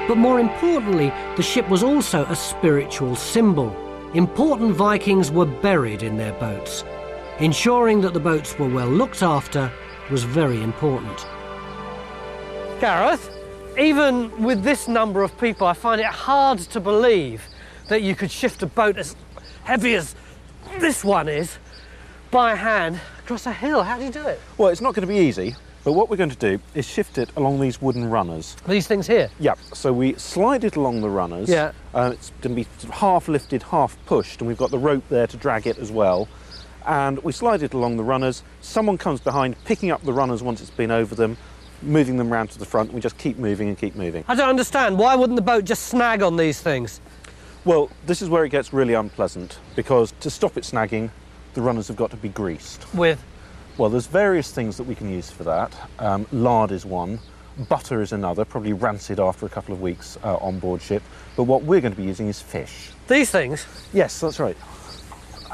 But more importantly, the ship was also a spiritual symbol. Important Vikings were buried in their boats. Ensuring that the boats were well looked after was very important. Gareth, even with this number of people, I find it hard to believe that you could shift a boat as heavy as this one is by hand across a hill. How do you do it? Well, it's not going to be easy, but what we're going to do is shift it along these wooden runners. These things here? Yeah, so we slide it along the runners. Yeah. It's going to be sort of half lifted, half pushed, and we've got the rope there to drag it as well. And we slide it along the runners. Someone comes behind, picking up the runners once it's been over them, moving them round to the front. We just keep moving and keep moving. I don't understand. Why wouldn't the boat just snag on these things? Well, this is where it gets really unpleasant, because to stop it snagging, the runners have got to be greased. With? Well, there's various things that we can use for that. Lard is one. Butter is another, probably rancid after a couple of weeks on board ship. But what we're going to be using is fish. These things? Yes, that's right.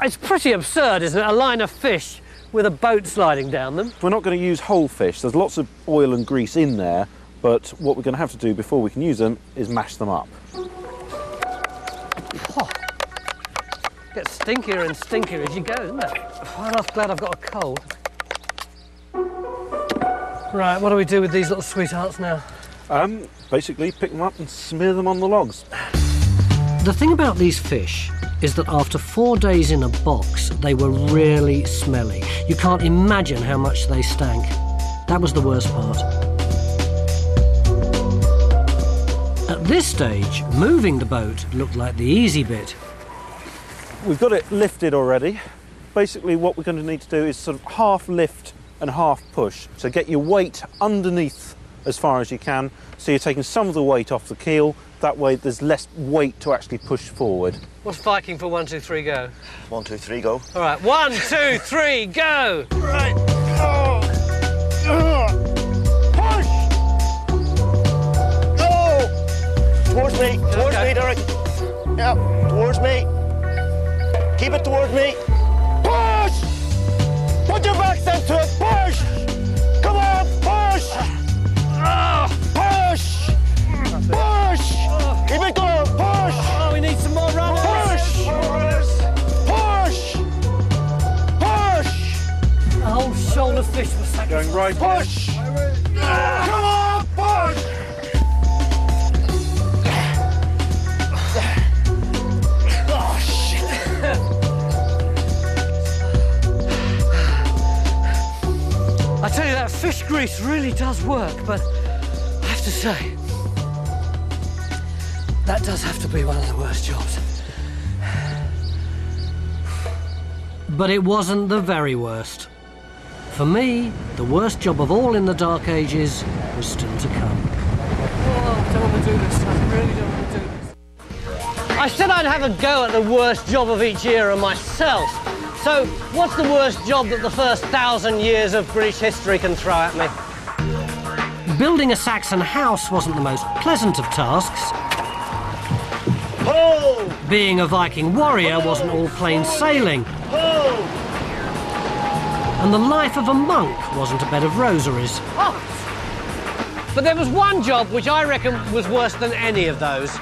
It's pretty absurd, isn't it? A line of fish with a boat sliding down them. We're not going to use whole fish. There's lots of oil and grease in there, but what we're going to have to do before we can use them is mash them up. Oh, gets stinkier and stinkier as you go, isn't it? I'm glad I've got a cold. Right, what do we do with these little sweethearts now? Basically pick them up and smear them on the logs. The thing about these fish is that after 4 days in a box, they were really smelly. You can't imagine how much they stank. That was the worst part. At this stage, moving the boat looked like the easy bit. We've got it lifted already. Basically, what we're going to need to do is sort of half lift and half push. So get your weight underneath as far as you can. So you're taking some of the weight off the keel. That way there's less weight to actually push forward. What's Viking for 1, 2, 3, go? 1, 2, 3, go. All right, 1, 2, 3, go! Right. Push! Go! Towards me, Derek. Yeah, towards me. Keep it towards me. Push! Put your backside to it, push! Come on, push! Push! Push! Keep it going, push! Oh, we need some more runners. Push! Push! Push! The whole shoulder fish was sacrificed. Going right. Push! Come on, push! Oh, shit! I tell you, that fish grease really does work, but I have to say, that does have to be one of the worst jobs. But it wasn't the very worst. For me, the worst job of all in the Dark Ages was still to come. Oh, I don't want to do this. I really don't want to do this. I said I'd have a go at the worst job of each era myself. So, what's the worst job that the first 1,000 years of British history can throw at me? Building a Saxon house wasn't the most pleasant of tasks. Pull! Being a Viking warrior wasn't all plain sailing. Pull! And the life of a monk wasn't a bed of rosaries. Oh. But there was one job which I reckon was worse than any of those.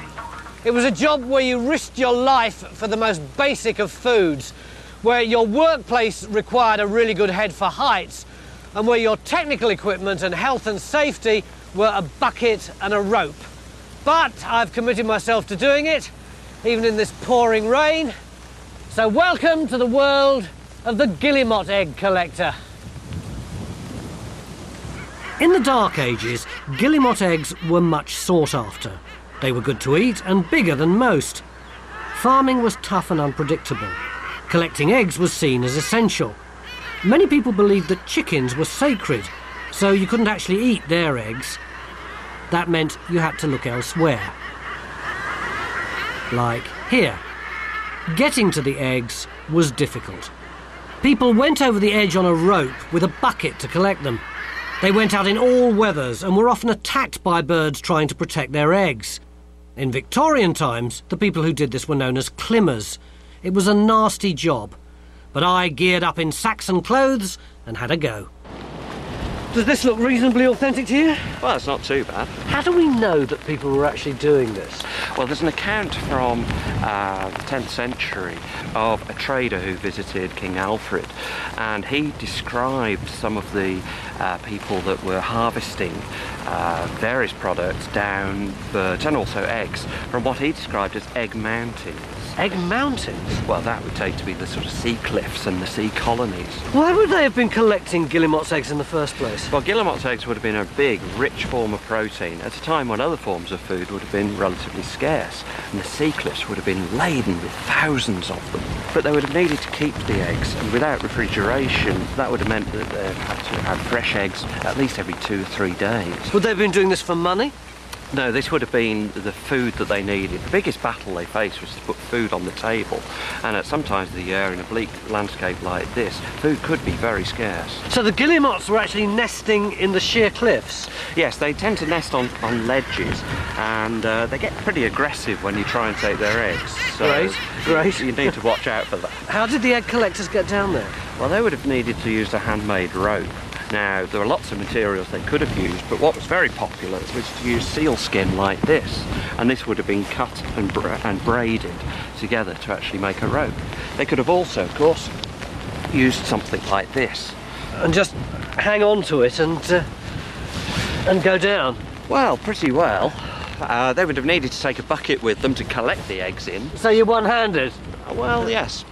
It was a job where you risked your life for the most basic of foods, where your workplace required a really good head for heights, and where your technical equipment and health and safety were a bucket and a rope. But I've committed myself to doing it, even in this pouring rain. So welcome to the world of the guillemot egg collector. In the Dark Ages, guillemot eggs were much sought after. They were good to eat and bigger than most. Farming was tough and unpredictable. Collecting eggs was seen as essential. Many people believed that chickens were sacred, so you couldn't actually eat their eggs. That meant you had to look elsewhere. Like here. Getting to the eggs was difficult. People went over the edge on a rope with a bucket to collect them. They went out in all weathers and were often attacked by birds trying to protect their eggs. In Victorian times, the people who did this were known as climbers. It was a nasty job, but I geared up in Saxon clothes and had a go. Does this look reasonably authentic to you? Well, it's not too bad. How do we know that people were actually doing this? Well, there's an account from the 10th century of a trader who visited King Alfred, and he described some of the people that were harvesting various products, down birds and also eggs, from what he described as egg mountains. Egg mountains? Well, that would take to be the sort of sea cliffs and the sea colonies. Why would they have been collecting guillemot's eggs in the first place? Well, guillemot's eggs would have been a big, rich form of protein at a time when other forms of food would have been relatively scarce, and the sea cliffs would have been laden with thousands of them. But they would have needed to keep the eggs, and without refrigeration, that would have meant that they had to have fresh eggs at least every 2 or 3 days. Would they have been doing this for money? No, this would have been the food that they needed. The biggest battle they faced was to put food on the table, and at some times of the year in a bleak landscape like this, food could be very scarce. So the guillemots were actually nesting in the sheer cliffs? Yes, they tend to nest on ledges, and they get pretty aggressive when you try and take their eggs. So Great. You need to watch out for that. How did the egg collectors get down there? Well, they would have needed to use a handmade rope. Now, there are lots of materials they could have used, but what was very popular was to use seal skin like this, and this would have been cut and braided together to actually make a rope. They could have also, of course, used something like this. And just hang on to it and go down? Well, pretty well. They would have needed to take a bucket with them to collect the eggs in. So you're one-handed? Well, yes.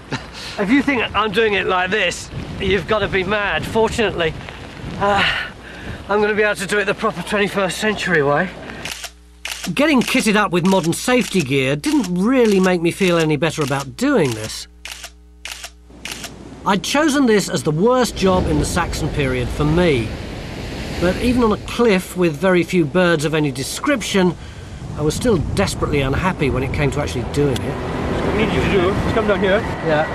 If you think I'm doing it like this, you've got to be mad. Fortunately, I'm going to be able to do it the proper 21st century way. Getting kitted up with modern safety gear didn't really make me feel any better about doing this. I'd chosen this as the worst job in the Saxon period for me. But even on a cliff with very few birds of any description, I was still desperately unhappy when it came to actually doing it. What we need you to do is come down here Yeah,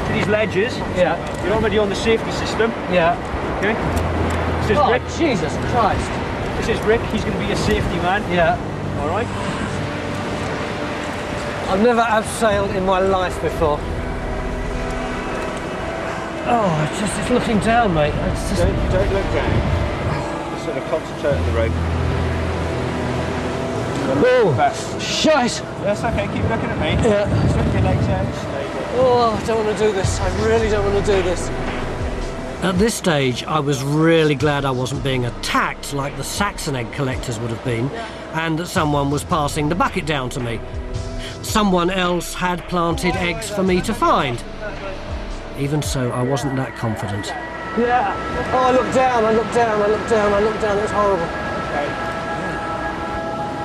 to these ledges. yeah, You're already on the safety system. yeah. Okay. This is Oh, Rick. Jesus Christ. This is Rick. He's going to be your safety man. Yeah. All right. I've never abseiled in my life before. Oh, it's looking down, mate. It's just... Don't look down. Just sort of concentrate on the rope. Oh, Fast. shite. That's okay. Keep looking at me. Yeah. Swing your legs out. Stable. Oh, I don't want to do this. I really don't want to do this. At this stage, I was really glad I wasn't being attacked like the Saxon egg collectors would have been, and that someone was passing the bucket down to me. Someone else had planted eggs for me to find. Even so, I wasn't that confident. Yeah. Oh, I looked down, I looked down, I looked down, I looked down. It was horrible.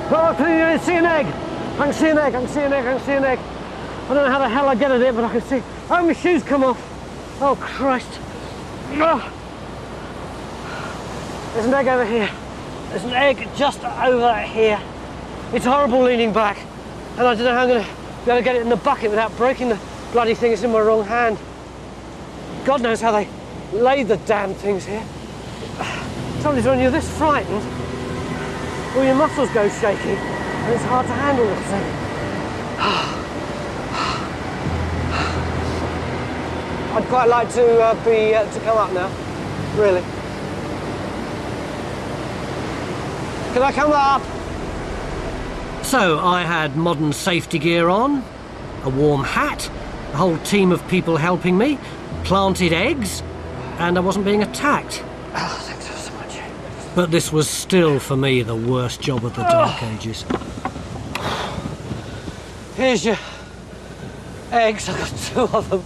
Oh, can you see an egg? I can see an egg, I can see an egg, I can see an egg. I don't know how the hell I get at it, but I can see... Oh, my shoes come off. Oh, Christ. Oh. There's an egg over here. There's an egg just over here. It's horrible leaning back. And I don't know how I'm going to be able to get it in the bucket without breaking the bloody thing. It's in my wrong hand. God knows how they laid the damn things here. The trouble is, when you're this frightened, all your muscles go shaky and it's hard to handle this thing. I'd quite like to come up now, really. Can I come up? So I had modern safety gear on, a warm hat, a whole team of people helping me, planted eggs, and I wasn't being attacked. Oh, thanks so much. But this was still, for me, the worst job of the Dark Ages. Here's your eggs. I've got 2 of them.